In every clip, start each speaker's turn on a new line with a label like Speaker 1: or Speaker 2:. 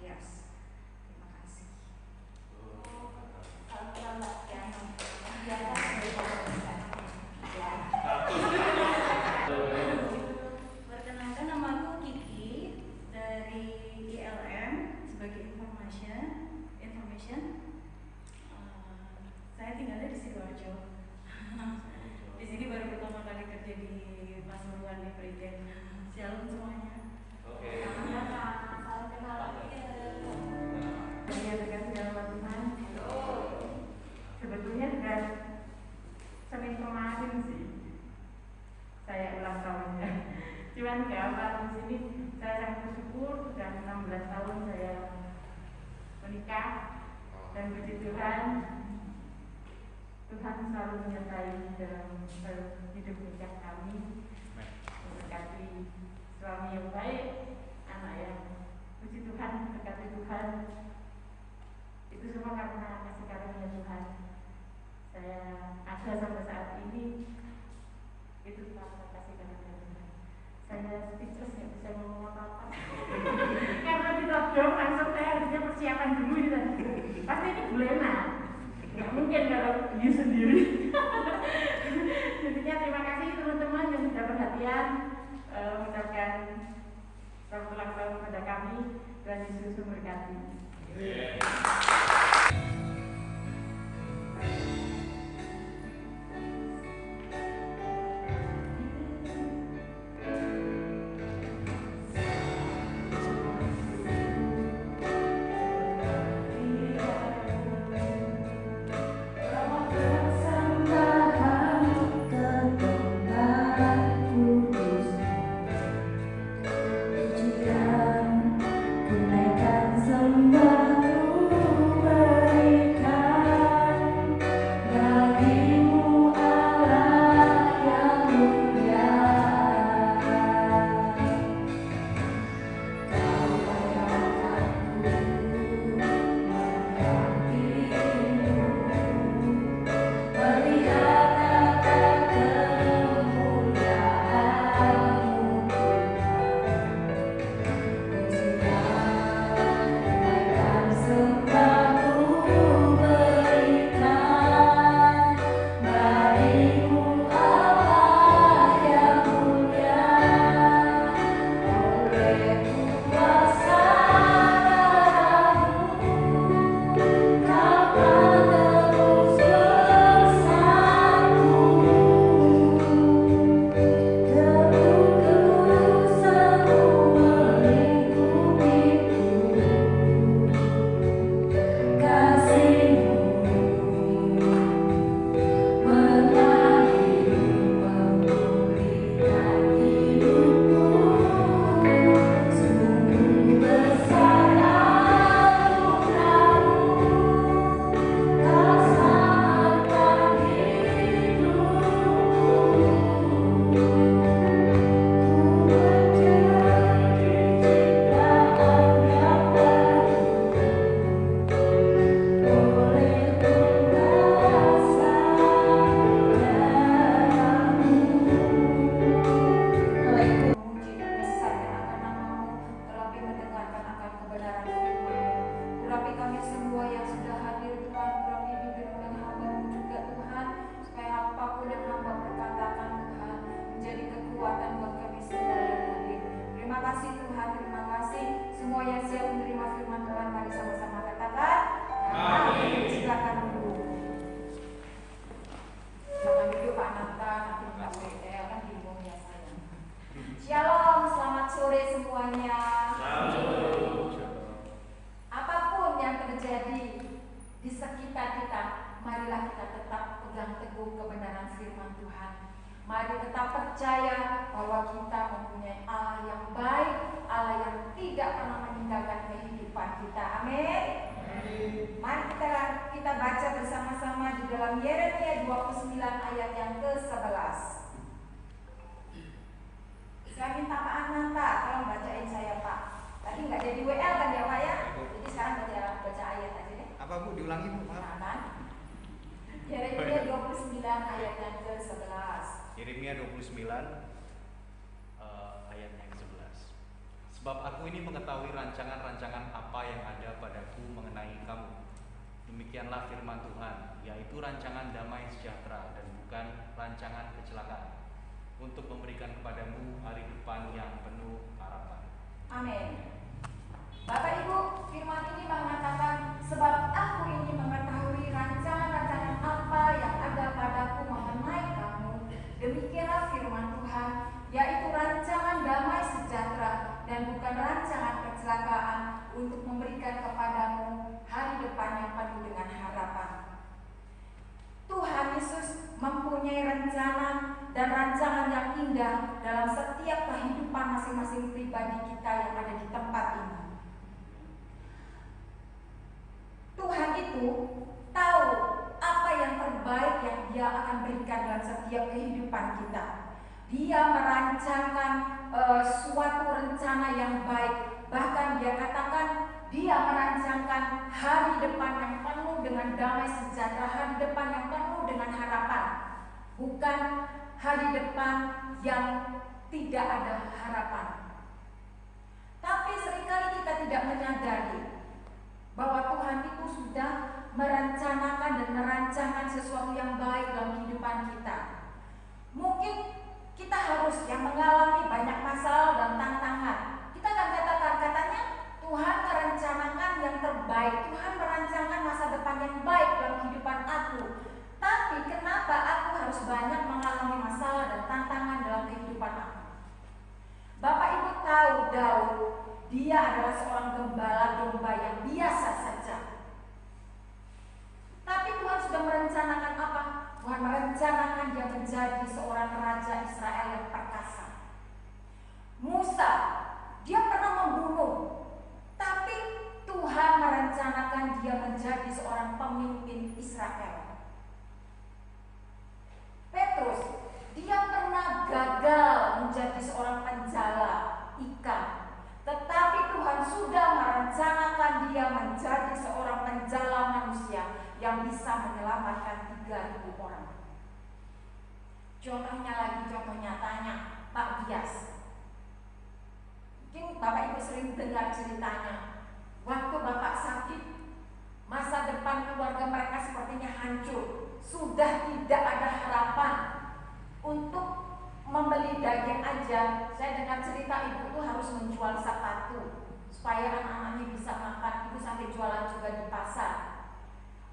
Speaker 1: Matias. Terima kasih. Salam Mbak Tias. Perkenalkan, namaku Kiki dari ILM. Sebagai information, saya tinggalnya di Sidoarjo. Di sini baru pertama kali kerja di Pasuruan di Perigen. Shalom semuanya.
Speaker 2: Oke.
Speaker 1: Salam kenal.
Speaker 3: Saya terkasih dalam Tuhan. Sebetulnya sudah Senin kemarin sih saya ulang tahunnya. Cuman nggak apa di sini saya sangat bersyukur sudah 16 tahun saya menikah dan puji Tuhan, Tuhan selalu menyertai dalam hidup nikah kami, memberkati suami yang baik, anak yang puji Tuhan, berkati Tuhan. Itu semua karena kasih karunia Tuhan. Saya ada sampai saat ini, itu karena kasih karunia Tuhan. Saya speechless, nggak bisa ngomong apa-apa. Karena kita dong langsung saya harusnya persiapan dulu gitu. Pasti ini bulena. Nggak mungkin kalau you sendiri. Intinya terima kasih teman-teman yang sudah perhatian mengucapkan selamat ulang tahun kepada kami. Tuhan Yesus memberkati.
Speaker 2: Sebab aku ini mengetahui rancangan-rancangan apa yang ada padaku mengenai kamu. Demikianlah firman Tuhan, yaitu rancangan damai sejahtera dan bukan rancangan kecelakaan, untuk memberikan kepadamu hari depan yang penuh harapan.
Speaker 4: Amin. Bapak Ibu, firman ini mengatakan, sebab aku ini mengetahui rancangan-rancangan apa yang ada padaku mengenai kamu. Demikianlah firman Tuhan, yaitu rancangan damai sejahtera dan bukan rancangan kecelakaan, untuk memberikan kepadamu hari depan yang penuh dengan harapan. Tuhan Yesus mempunyai rencana dan rancangan yang indah dalam setiap kehidupan masing-masing pribadi kita yang ada di tempat ini. Tuhan itu tahu apa yang terbaik yang Dia akan berikan dalam setiap kehidupan kita. Dia merancangkan suatu rencana yang baik. Bahkan Dia katakan Dia merancangkan hari depan yang penuh dengan damai sejahtera, hari depan yang penuh dengan harapan, bukan hari depan yang tidak ada harapan. Tapi seringkali kita tidak menyadari bahwa Tuhan itu sudah merencanakan dan merancangkan sesuatu yang baik dalam kehidupan kita. Mungkin kita harus yang mengalami banyak masalah dan tantangan. Kita akan katakan, katanya Tuhan merencanakan yang terbaik, Tuhan merancangkan masa depan yang baik dalam kehidupan aku. Tapi kenapa aku harus banyak mengalami masalah dan tantangan dalam kehidupan aku? Bapak Ibu tahu Daud, dia adalah seorang gembala domba yang biasa saja. Tapi Tuhan sudah merencanakan apa? Tuhan merencanakan dia menjadi seorang raja Israel yang perkasa. Musa, dia pernah membunuh, tapi Tuhan merencanakan dia menjadi seorang pemimpin Israel. Petrus, dia pernah gagal menjadi seorang penjala ikan, tetapi Tuhan sudah merencanakan dia menjadi seorang penjala manusia yang bisa menyelamatkan 3.000 orang. Contohnya lagi, contoh nyatanya Pak Dias. Mungkin Bapak Ibu sering dengar ceritanya. Waktu Bapak sakit, masa depan keluarga mereka sepertinya hancur. Sudah tidak ada harapan untuk membeli daging aja. Saya dengar cerita ibu itu harus menjual sepatu supaya anak-anaknya bisa makan. Ibu sampai jualan juga di pasar.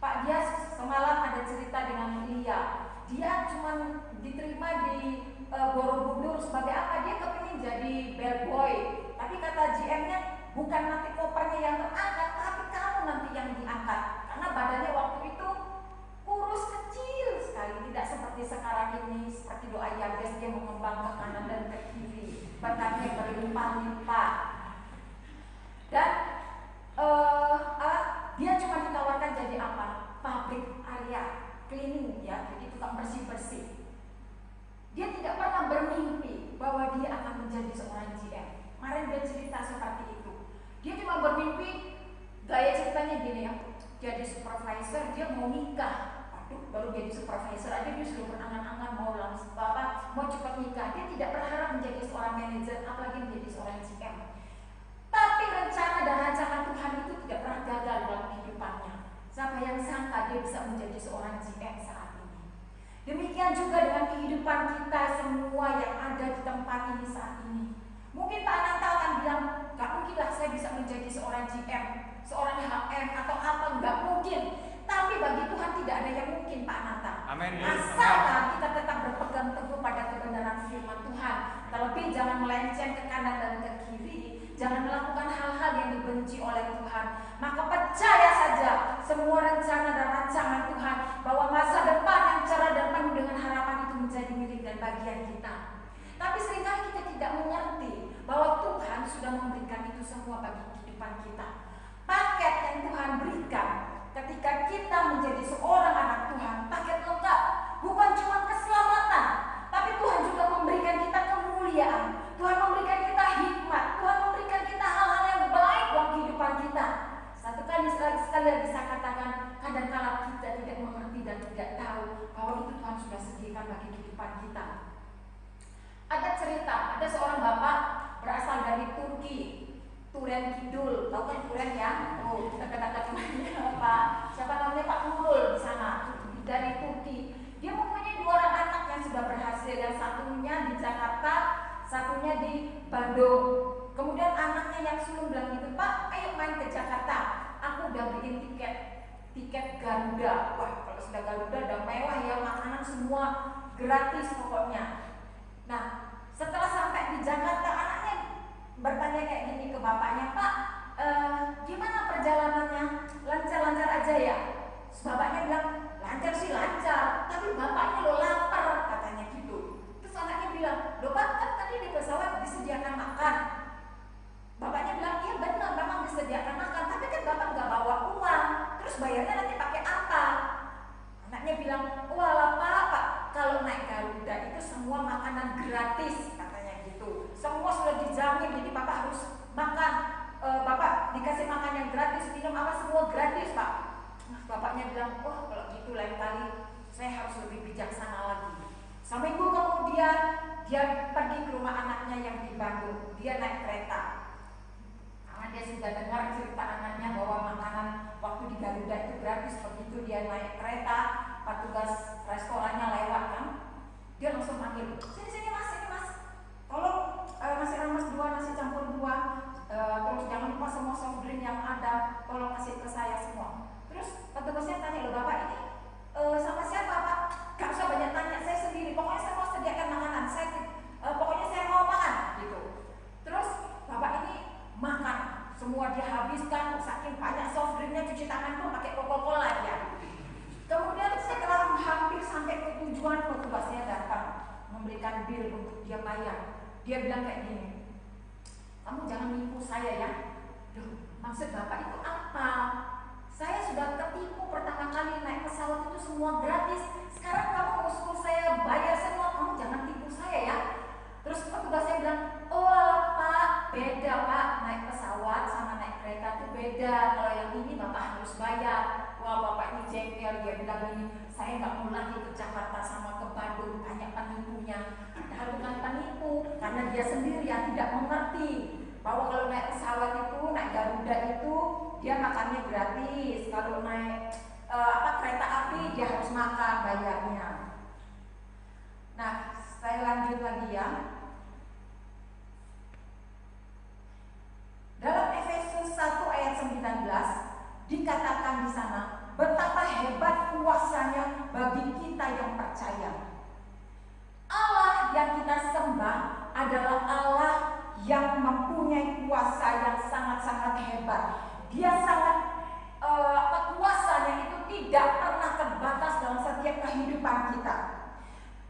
Speaker 4: Pak Dias semalam ada cerita dengan Lia. Dia cuma diterima di Borobudur sebagai apa? Dia kepingin jadi bellboy. Tapi kata GM-nya, bukan nanti kopernya yang terangkat, tapi kamu nanti yang diangkat. Karena badannya waktu itu kurus kecil sekali, tidak seperti sekarang ini, seperti doa Yabes, dia mengembang ke kanan dan ke kiri, berkatnya berlimpah-limpah. Dan dia cuma ditawarkan jadi apa? Pabrik area cleaning, ya, jadi tukang bersih-bersih. Dia tidak pernah bermimpi bahwa dia akan menjadi seorang GM. Kemarin dia cerita seperti itu. Dia cuma bermimpi, gaya ceritanya gini ya, jadi supervisor, dia mau nikah. Waduh, baru jadi supervisor aja dia sudah berangan-angan mau langsung mau cepat nikah. Dia tidak berharap menjadi seorang manajer, apalagi menjadi seorang GM. Tapi rencana dan rancangan Tuhan itu tidak pernah gagal dalam kehidupannya. Siapa yang sangka dia bisa menjadi seorang GM saat ini. Demikian juga dengan kehidupan kita semua yang ada di tempat ini saat ini. Mungkin Pak Ananta akan bilang, gak mungkin lah saya bisa menjadi seorang GM, seorang HM atau apa, gak mungkin. Tapi bagi Tuhan tidak ada yang mungkin, Pak Ananta.
Speaker 2: Amin.
Speaker 4: Asalkan kita tetap berpegang teguh pada kebenaran firman Tuhan. Terlebih jangan melenceng ke kanan dan ke kiri. Jangan melakukan hal-hal yang dibenci oleh Tuhan. Maka percaya saja semua rencana dan rancangan Tuhan, bahwa masa depan yang cerah dan penuh dengan harapan itu menjadi milik dan bagian kita. Tapi seringkali kita tidak mengerti bahwa Tuhan sudah memberikan itu semua bagi kehidupan kita. Paket yang Tuhan berikan ketika kita menjadi seorang anak Tuhan, paket lengkap. Bukan cuma keselamatan, tapi Tuhan juga memberikan kita kemuliaan. Tuhan memberikan kita hikmat. Tuhan memberikan kita hal-hal yang baik dalam kehidupan kita. Satu kali sekali lagi saya katakan, kadang-kala kita tidak mengerti dan tidak tahu bahwa itu Tuhan sudah sediakan bagi kehidupan kita. Ada cerita, ada seorang bapak berasal dari Turki. Duren Kidul, tahu kan Duren ya? Oh, kita dekat temannya Pak, siapa namanya Pak Nurul di sana dari Turki. Dia mempunyai 2 orang anak yang sudah berhasil, yang satunya di Jakarta, satunya di Bandung. Kemudian anaknya yang sulung bilang gitu, Pak, ayo main ke Jakarta. Aku udah beliin tiket Garuda. Wah, kalau sudah Garuda udah mewah ya, makanan semua gratis pokoknya. Nah, setelah sampai di Jakarta, anaknya bertanya kayak gini ke bapaknya, Pak, gimana perjalanannya? Lancar-lancar aja ya? Bapaknya bilang, lancar sih lancar, tapi bapaknya lo lapar, katanya gitu. Terus anaknya bilang, loh Pak, kan tadi di pesawat disediakan makan. Bapaknya bilang, iya benar, memang disediakan makan, tapi kan bapak nggak bawa uang, terus bayarnya nanti pakai apa? Anaknya bilang, wah Pak, kalau naik Garuda itu semua makanan gratis, katanya gitu. Semua sudah dijamin, jadi bapak harus makan, bapak dikasih makan yang gratis, minum apa semua gratis Pak. Nah, bapaknya bilang, oh kalau gitu lain kali saya harus lebih bijaksana lagi. Seminggu kemudian dia pergi ke rumah anaknya yang di Bandung, dia naik kereta. Karena dia sudah dengar cerita anaknya bahwa makanan waktu di Garuda itu gratis, begitu dia naik kereta, petugas restorannya lewat kan, dia langsung panggil, sini mas, tolong nasi rames 2, nasi campur 2, terus jangan lupa semua soft drink yang ada, tolong kasih ke saya semua. Terus petugasnya tanya, loh bapak ini sama siapa Pak? Gak usah banyak tanya, saya sendiri, pokoknya saya mau sediakan makanan, pokoknya saya mau makan gitu. Terus bapak ini makan, semua dia habiskan, saking banyak soft drinknya, cuci tangan pun pakai Coca-Cola ya. Kemudian setelah hampir sampai ke tujuan, petugasnya datang memberikan bil untuk dia bayar. Dia bilang kayak gini, kamu jangan nipu saya ya. Loh, maksud bapak itu apa? Saya sudah ketipu pertama kali naik pesawat itu semua gratis. Sekarang kamu mau suruh saya bayar semua, kamu jangan tipu saya ya. Terus petugasnya bilang, oh Pak, beda Pak, naik pesawat sama naik kereta itu beda. Kalau yang ini bapak harus bayar. Wah bapak ini jengkel, dia bilang ini, saya nggak mau lagi ke Jakarta sama ke Bandung, banyak penipunya. Padahal bukan penipu, karena dia sendiri yang tidak mengerti bahwa kalau naik pesawat itu, naik Garuda itu dia makannya gratis. Kalau naik kereta api dia harus makan bayarnya. Nah, saya lanjut lagi ya. Dalam Efesus 1 ayat 19 dikatakan di sana, betapa hebat kuasanya bagi kita yang percaya. Allah yang kita sembah adalah Allah yang mempunyai kuasa yang sangat-sangat hebat. Dia sangat kuasanya itu tidak pernah terbatas dalam setiap kehidupan kita.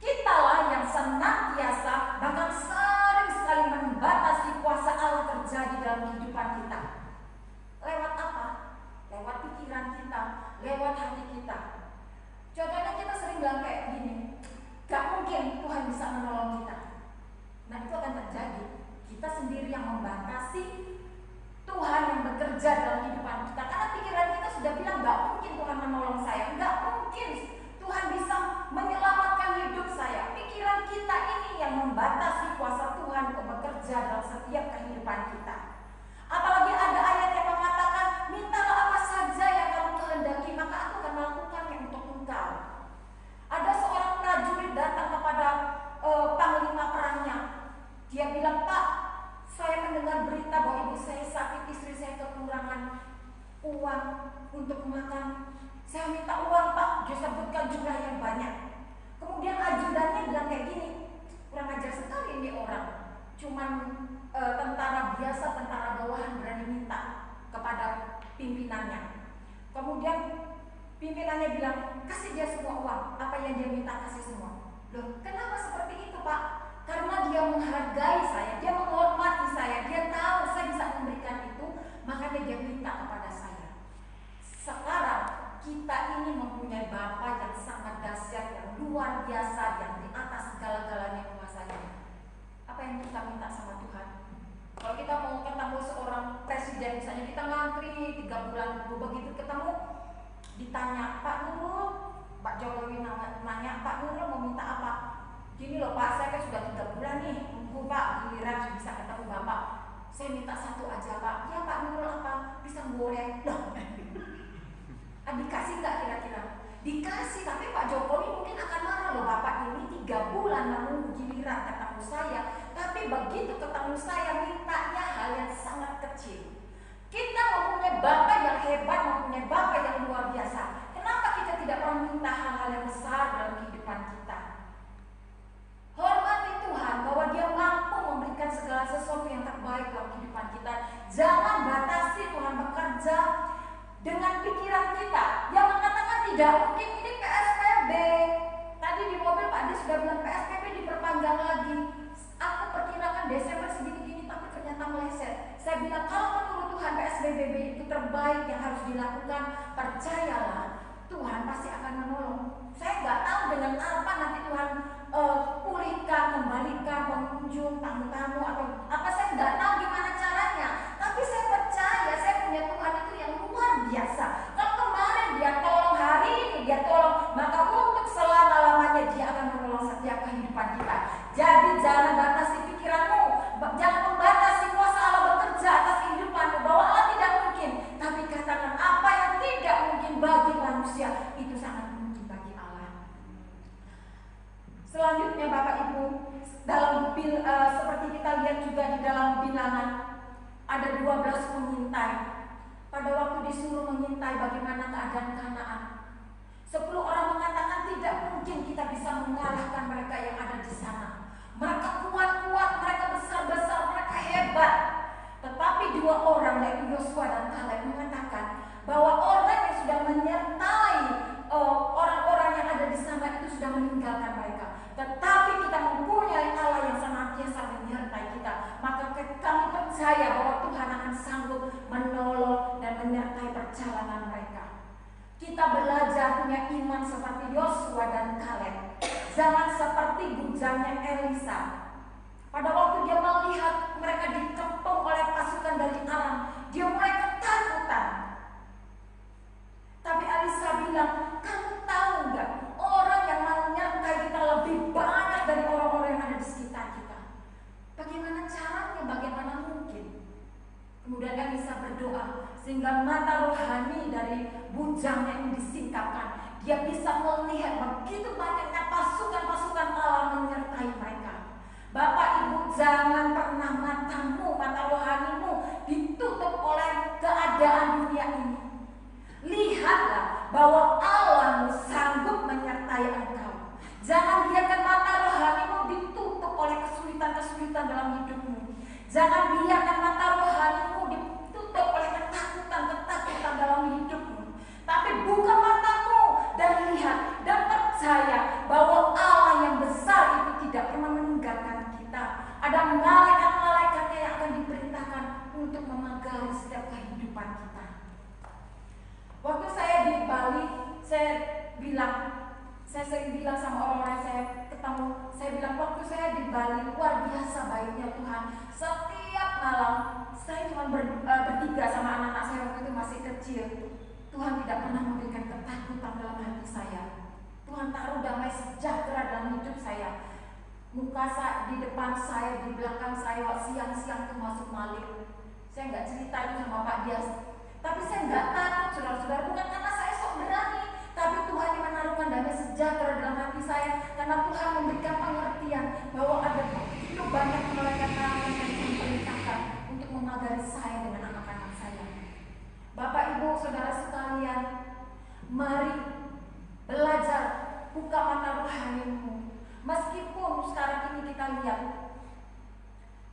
Speaker 4: Kitalah yang senantiasa bahkan sering sekali membatasi kuasa Allah terjadi dalam kehidupan kita. Lewat apa? Lewat pikiran kita, lewat hati kita. Contohnya kita sering bilang kayak gini, gak mungkin Tuhan bisa menolong kita. Nah itu akan terjadi. Kita sendiri yang membatasi Tuhan yang bekerja dalam kehidupan kita. Karena pikiran kita sudah bilang gak mungkin Tuhan menolong saya, gak mungkin Tuhan bisa menyelamatkan hidup saya. Pikiran kita ini yang membatasi kuasa Tuhan untuk bekerja dalam setiap kehidupan kita. Apalagi ada ayat yang mengatakan, mintalah apa saja yang kamu kehendaki, maka aku akan melakukannya untuk engkau. Ada seorang prajurit datang kepada panglima perangnya. Dia bilang, Pak, saya mendengar berita bahwa ibu saya sakit, istri saya kekurangan uang untuk makan. Saya minta uang Pak, dia sebutkan jumlah yang banyak. Kemudian ajudannya bilang kayak gini, kurang ajar sekali ini orang. Cuman tentara biasa, tentara bawahan berani minta kepada pimpinannya. Kemudian pimpinannya bilang, kasih dia semua uang, apa yang dia minta kasih semua. Loh, kenapa seperti itu Pak? Karena dia menghargai saya, dia menghormati saya, dia tahu saya bisa memberikan itu, makanya dia minta kepada saya. Sekarang kita ini mempunyai Bapa yang sangat dahsyat, yang luar biasa, yang di atas segala-galanya kuasanya. Apa yang kita minta sama Tuhan? Kalau kita mau ketemu seorang presiden, misalnya kita ngantri 3 bulan dulu, begitu ketemu ditanya, Pak Nurul, Pak Jokowi nanya, Pak Nurul mau minta apa? Gini loh Pak, saya kan sudah 3 bulan nih, tunggu Pak, giliran bisa ketemu Bapak. saya minta satu aja Pak. Ya Pak, Nurul apa? Pisang goreng. Loh, dikasih nggak kira-kira? Dikasih, tapi Pak Jokowi mungkin akan marah loh, Bapak ini 3 bulan menunggu giliran ketemu saya. Tapi begitu ketemu saya mintanya hal yang sangat kecil. Kita mempunyai Bapak yang hebat, mempunyai Bapak yang luar biasa. Kenapa kita tidak pernah minta hal-hal yang besar dalam kehidupan kita? Hormati Tuhan bahwa Dia mampu memberikan segala sesuatu yang terbaik dalam kehidupan kita. Jangan batasi Tuhan bekerja dengan pikiran kita yang mengatakan tidak mungkin ini PSBB. Tadi di mobil Pak Adi sudah bilang PSBB diperpanjang lagi. Aku perkirakan Desember segini-gini tapi ternyata meleset. Saya bilang kalau menurut Tuhan PSBB itu terbaik yang harus dilakukan, percayalah Tuhan pasti akan menolong. Saya nggak tahu dengan apa nanti Tuhan pulihkan, kembalikan pengunjung, tamu-tamu atau apa, saya nggak tahu gimana caranya. Tapi saya percaya saya punya Tuhan itu yang luar biasa. Kalau kemarin Dia tolong, hari ini Dia tolong, maka untuk selama-lamanya Dia akan menolong setiap kehidupan kita. Jadi jangan batasi pikiranmu, jangan membatasi kuasa Allah bekerja atas kehidupanmu, bahwa Allah tidak mungkin. Tapi katakan apa yang tidak mungkin bagi manusia itu sangat mungkin bagi Allah. Selanjutnya Bapak Ibu, dalam seperti kita lihat juga di dalam Bilangan ada 12 pengintai. Pada waktu disuruh mengintai bagaimana keadaan Kanaan, 10 orang mengatakan tidak mungkin kita bisa mengalahkan mereka yang ada di sana. Mereka kuat-kuat, mereka besar-besar, mereka hebat. Tetapi 2 orang yaitu Yosua dan Kaleb mengatakan bahwa orang yang sudah menyertai orang-orang yang ada di sana itu sudah meninggalkan mereka. Tetapi kita mempunyai Allah yang senantiasa menyertai kita. Maka kami percaya bahwa Tuhan akan sanggup menolong dan menyertai perjalanan mereka. Kita belajar punya iman seperti Yosua dan Kaleb. Jangan seperti bujangnya Elisa. Pada waktu dia melihat mereka dikepung oleh pasukan dari Aram, dia mulai ketakutan. Tapi Elisa bilang, kamu tahu nggak, orang yang menyertai kita lebih banyak dari orang-orang yang ada di sekitar kita. Bagaimana caranya? Bagaimana mungkin? Kemudian Elisa berdoa sehingga mata rohani dari bujangnya ini disingkapkan. Dia bisa melihat begitu banyaknya pasukan-pasukan Allah menyertai mereka. Bapak Ibu, jangan pernah matamu, mata rohanimu ditutup oleh keadaan dunia ini. Lihatlah bahwa Allah sanggup menyertai engkau. Jangan biarkan mata rohanimu ditutup oleh kesulitan-kesulitan dalam hidupmu. Jangan biarkan mata rohanimu ditutup oleh ketakutan-ketakutan dalam hidupmu. Tapi buka matamu dan lihat dan percaya bahwa Allah yang besar itu tidak pernah meninggalkan kita. Ada malaikat-malaikatnya yang akan diperintahkan untuk memagari setiap kehidupan kita. Waktu saya di Bali, saya sering bilang sama orang-orang saya ketemu, saya bilang waktu saya di Bali luar biasa baiknya Tuhan. Setiap malam saya cuma bertiga sama anak-anak saya waktu itu masih kecil. Tuhan tidak pernah memberikan ketakutan dalam hati saya. Tuhan taruh damai sejahtera dalam hidup saya. Muka saya di depan saya, di belakang saya, siang-siang itu masuk maling. Saya nggak cerita itu sama Pak Dias. Tapi saya nggak takut, saudara-saudara, bukan karena saya sok berani, tapi Tuhan yang menaruhkan damai sejahtera dalam hati saya, karena Tuhan memberikan pengertian bahwa ada begitu banyak malaikat-malaikat yang diperintahkan untuk memagari saya dengan anak-anak saya. Bapak Ibu, saudara sekalian, mari belajar buka mata rohanimu. Meskipun sekarang ini kita lihat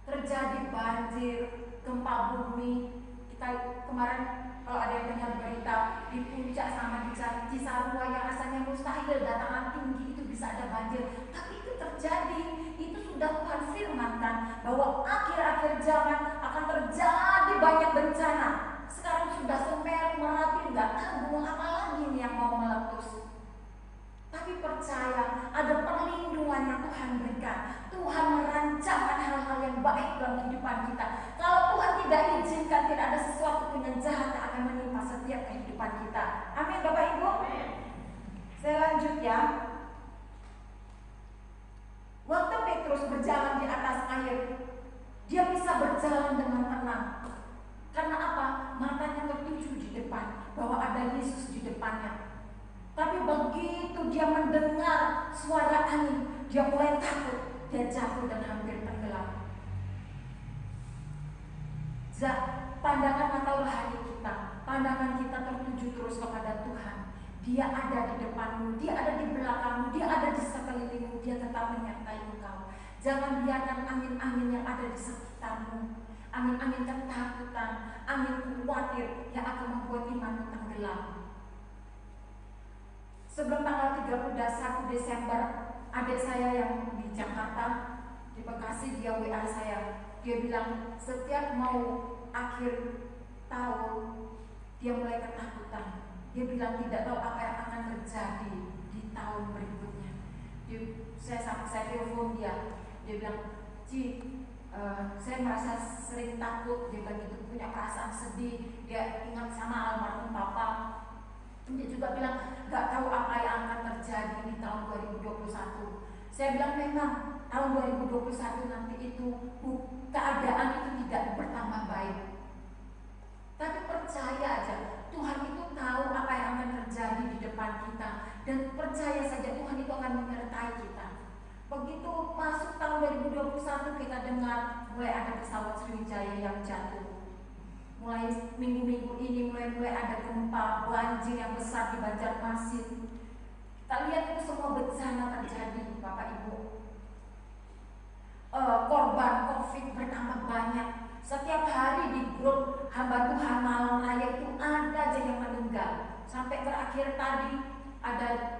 Speaker 4: terjadi banjir, gempa bumi. Kita kemarin kalau ada yang dengar berita di Puncak sama di Cisarua yang rasanya mustahil dataran tinggi itu bisa ada banjir, tapi itu terjadi. Itu sudah Tuhan firmankan bahwa akhir-akhir zaman akan terjadi banyak bencana. Sekarang sudah Semeru, Merapi, nggak tahu gunung apa lagi nih yang mau meletus. Tapi percaya ada perlindungan yang Tuhan berikan. Tuhan merancangkan hal-hal yang baik dalam kehidupan kita. Kalau Tuhan tidak izinkan, tidak ada sesuatu pun yang jahat yang akan menimpa setiap kehidupan kita. Amin Bapak Ibu. Saya lanjut ya. Waktu Petrus berjalan di atas air, Dia bisa berjalan dengan tenang. Karena apa? Matanya tertuju di depan, bahwa ada Yesus di depannya. Tapi begitu dia mendengar suara angin, dia mulai takut, dia jatuh dan hampir tenggelam. Pandangan mata rohani kita, pandangan kita tertuju terus kepada Tuhan. Dia ada di depanmu, dia ada di belakangmu, dia ada di sekelilingmu, dia tetap menyertai engkau. Jangan biarkan angin-angin yang ada di sekitarmu, angin-angin ketakutan, angin khawatir yang akan membuat imanmu tenggelam. Sebelum tanggal 31 Desember, adik saya yang di Jakarta, di Bekasi, dia WA saya. Dia bilang setiap mau akhir tahun, dia mulai ketakutan. Dia bilang tidak tahu apa yang akan terjadi di tahun berikutnya. Saya telepon dia bilang, Ci, saya merasa sering takut. Dia bilang gitu, punya perasaan sedih. Dia ingat sama almarhum papa. Dia juga bilang gak tahu apa yang akan terjadi di tahun 2021. Saya bilang memang tahun 2021 nanti itu keadaan itu tidak bertambah baik. Tapi percaya aja, Tuhan itu tahu apa yang akan terjadi di depan kita. Dan percaya saja Tuhan itu akan menyertai kita. Begitu masuk tahun 2021 kita dengar mulai ada pesawat Sriwijaya yang jatuh. Mulai minggu-minggu ini mulai ada gempa, banjir yang besar di Banjarmasin. Kita lihat itu semua bencana terjadi, Bapak Ibu. Korban COVID bertambah banyak. Setiap hari di grup hamba Tuhan Malang Raya itu ada aja yang meninggal. Sampai terakhir tadi ada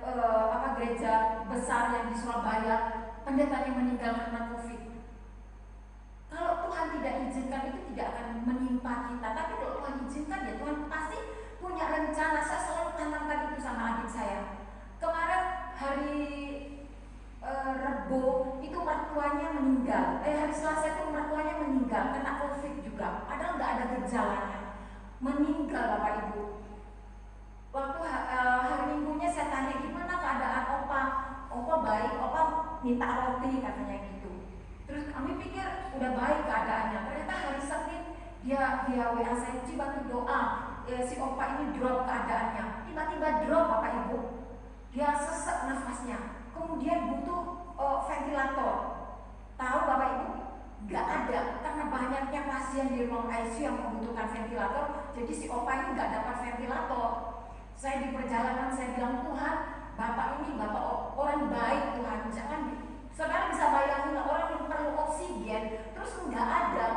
Speaker 4: gereja besar yang di Surabaya, pendetanya meninggal karena COVID. Kalau Tuhan tidak izinkan itu tidak akan menimpa kita. Tapi kalau Tuhan izinkan ya Tuhan pasti punya rencana. Saya selalu tanamkan itu sama adik saya. Kemarin hari Rebo itu mertuanya meninggal. Hari Selasa itu mertuanya meninggal karena COVID juga. Padahal nggak ada gejalanya. Meninggal Bapak Ibu. Waktu hari Minggunya saya tanya gimana keadaan opa. Opa baik, opa minta roti katanya gitu. Terus kami pikir udah baik keadaannya. Ternyata hari Senin dia WA saya, Ci bantu doa. Si opa ini drop keadaannya. Tiba-tiba drop Bapak Ibu. Dia sesak nafasnya. Kemudian butuh ventilator. Tahu Bapak Ibu? Nggak ada karena banyaknya pasien di ruang ICU yang membutuhkan ventilator. Jadi si opa ini nggak dapat ventilator. Saya di perjalanan saya bilang, Tuhan, Bapak ini Bapak orang baik Tuhan. Jangan saudara bisa bayangin orang yang perlu oksigen terus nggak ada.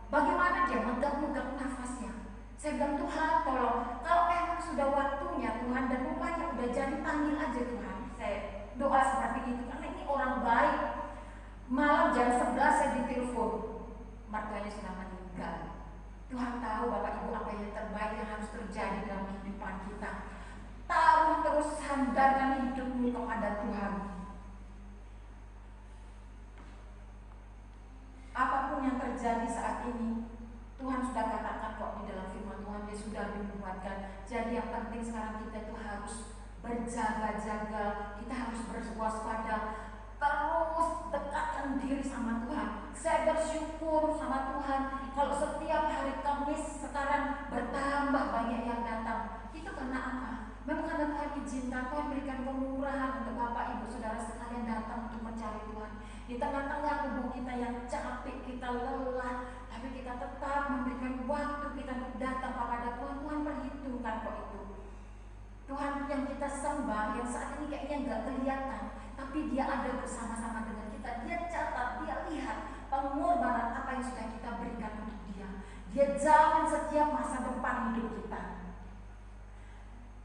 Speaker 4: Bagaimana dia megap-megap nafasnya? Saya bilang, Tuhan tolong, kalau memang sudah waktunya Tuhan dan rupanya udah jadi, panggil aja Tuhan. Saya doa seperti itu karena ini orang baik. Malam jam 11 saya ditelepon, mertuanya sudah meninggal. Tuhan tahu Bapak Ibu apa yang terbaik yang harus terjadi dalam kehidupan kita. Taruh terus, sandarkan hidupmu kepada Tuhan. Apapun yang terjadi saat ini, Tuhan sudah katakan kok di dalam firman Tuhan, Dia sudah menubuatkan. Jadi yang penting sekarang kita itu harus berjaga-jaga, kita harus berwaspada, terus dekatkan diri sama Tuhan. Saya bersyukur sama Tuhan kalau setiap hari Kamis sekarang bertambah banyak yang datang. Itu karena apa? Memang karena Tuhan izinkan, Tuhan berikan kemurahan untuk Bapak Ibu Saudara sekalian datang untuk mencari Tuhan. Di tengah-tengah tubuh kita yang capek, kita lelah, tapi kita tetap memberikan waktu kita untuk datang kepada Tuhan. Tuhan perhitungkan kok itu. Tuhan yang kita sembah, yang saat ini kayaknya nggak kelihatan, tapi Dia ada bersama-sama dengan kita. Dia catat, Dia lihat pengorbanan apa yang sudah kita berikan untuk Dia. Dia jamin setiap masa depan hidup kita.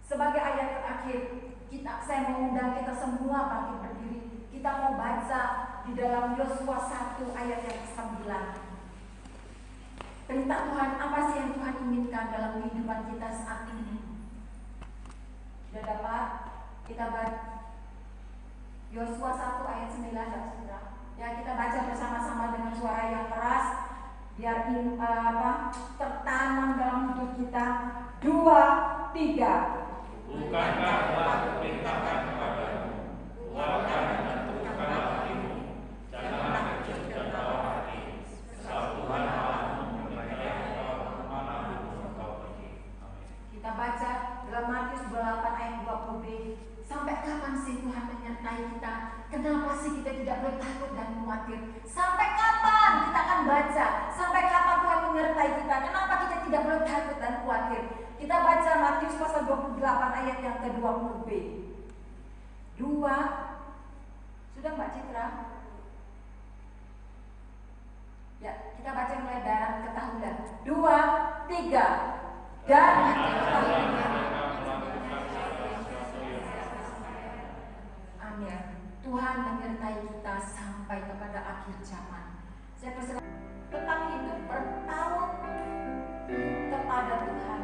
Speaker 4: Sebagai ayat terakhir, saya mengundang kita semua bangkit berdiri. Kita mau baca di dalam Yosua 1 ayat yang ke-9. Perintah Tuhan, apa sih yang Tuhan inginkan dalam kehidupan kita saat ini? Sudah dapat? Kita baca Yosua 1 ayat 9 dan sudah. Ya, kita baca bersama-sama dengan suara yang keras biar tertanam dalam hidup kita. 2, 3.
Speaker 5: Bukankah telah kuperintahkan kepadamu, kuatkan dan teguhkan hatimu, janganlah kecut dan bawah hati, sebab
Speaker 4: boleh takut dan khawatir. Kita baca Matius pasal 28 ayat yang ke-20b. 2. Sudah Mbak Citra? Ya, kita baca mulai dari ketahuilah. 2, 3. Dan amin. Tuhan menyertai kita sampai kepada akhir zaman. Saya persilakan tetap hidup berpaut kepada Tuhan.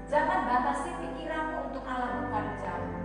Speaker 4: Jangan batasi pikiranmu untuk Allah bekerja.